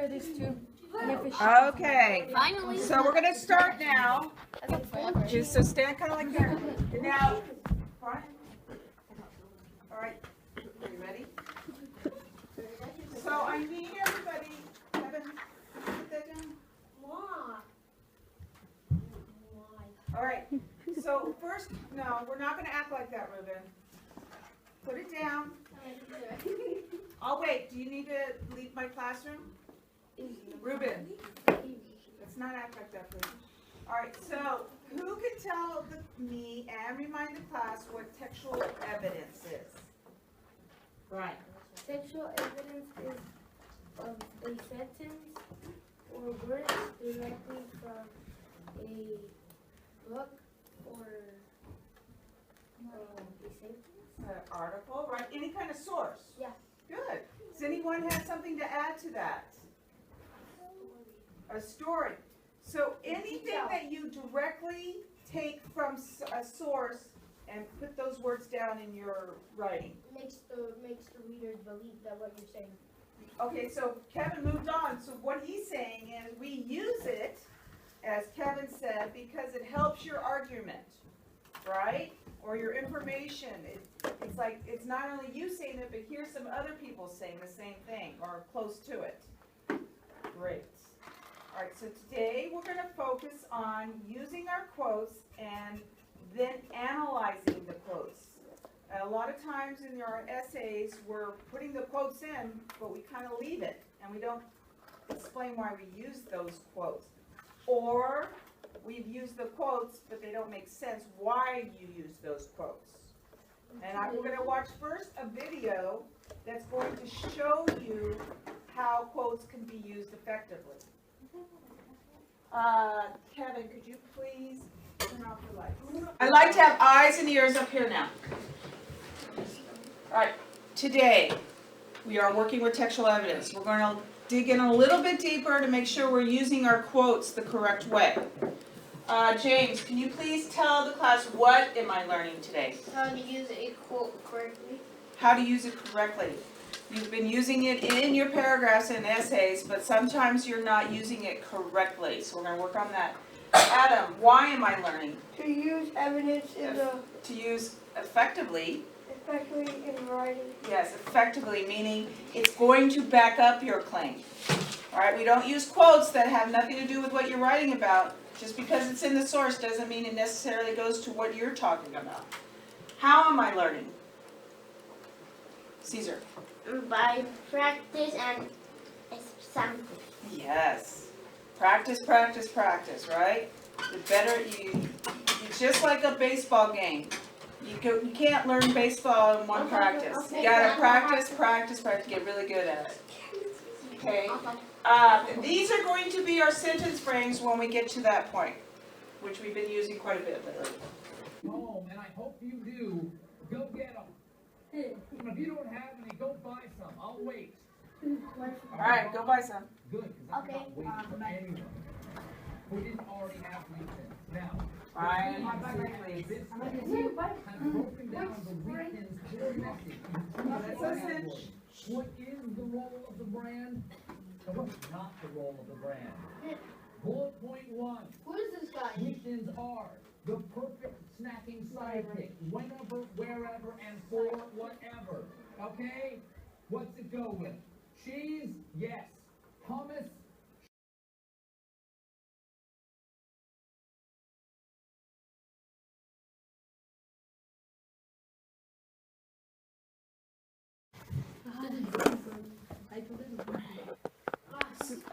it is too inefficient. Okay. Finally. So we're going to start now. Just so stand kind of like that. And now, front. All right. Are you ready? So I need everybody. Kevin, put that down. All right. So first, no, we're not going to act like that, Ruben. Put it down. I'll wait. Do you need to leave my classroom? Ruben, let's not act like that, please. All right, so who can tell me and remind the class what textual evidence is? Brian. Textual evidence is a sentence or words directly from a book or a sentence. Article, right? Any kind of source? Yeah. Good. Does anyone have something to add to that? A story. So anything that you directly take from a source and put those words down in your writing. Makes the readers believe that what you're saying. Okay, so Kevin moved on. So what he's saying is we use it, as Kevin said, because it helps your argument, right? Or your information. It's like, it's not only you saying it, but here's some other people saying the same thing or close to it. Great. All right, so today we're going to focus on using our quotes and then analyzing the quotes. A lot of times in our essays, we're putting the quotes in, but we kind of leave it, and we don't explain why we use those quotes. Or we've used the quotes, but they don't make sense why you use those quotes. And we're going to watch first a video that's going to show you how quotes can be used effectively. Kevin, could you please turn off the lights? I'd like to have eyes and ears up here now. All right, today we are working with textual evidence. We're going to dig in a little bit deeper to make sure we're using our quotes the correct way. James, can you please tell the class what am I learning today? How to use a quote correctly. How to use it correctly. You've been using it in your paragraphs and essays, but sometimes you're not using it correctly. So we're going to work on that. Adam, why am I learning? To use evidence in the, To use effectively. especially in writing. Yes, effectively, meaning it's going to back up your claim. All right, we don't use quotes that have nothing to do with what you're writing about. Just because it's in the source doesn't mean it necessarily goes to what you're talking about. How am I learning? Caesar. By practice and example. Yes. Practice, practice, practice, right? The better it's just like a baseball game. You can't learn baseball in one practice. You gotta practice, practice, practice, get really good at it. Okay? These are going to be our sentence frames when we get to that point, which we've been using quite a bit lately. Home, and I hope you do. Go get them. And if you don't have any, go buy some. I'll wait. All right, go buy some. Good, because I'm not waiting for anyone who didn't already have reasons. Now, Brian, this please. has broken down the weekend's core message. Let's listen. What is the role of the brand, and what's not the role of the brand? Bullet point 1. Who is this guy? Weekends are the perfect snacking sidekick, whenever, wherever, and for whatever. Okay? What's it go with? Cheese? Yes. Hummus?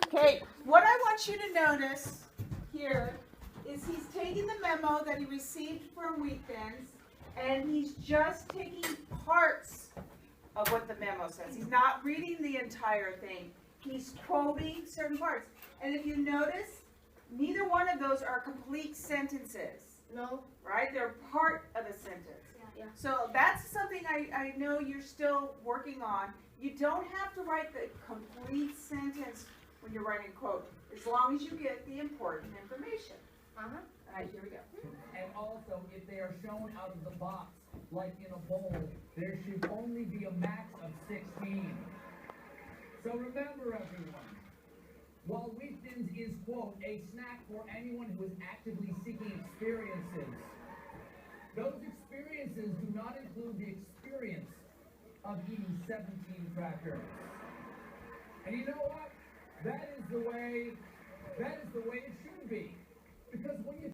Okay, what I want you to notice here is he's taking the memo that he received from Weekends and he's just taking parts of what the memo says. He's not reading the entire thing. He's quoting certain parts. And if you notice, neither one of those are complete sentences, No. right? They're part of a sentence. Yeah. So that's something I know you're still working on. You don't have to write the complete sentence when you're writing a quote, as long as you get the important information. All right, here we go. And also, if they are shown out of the box, like in a bowl, there should only be a max of 16. So remember, everyone, quote, a snack for anyone who is actively seeking experiences. Those experiences do not include the experience of eating 17 crackers. And you know what? That is the way it should be. Because when you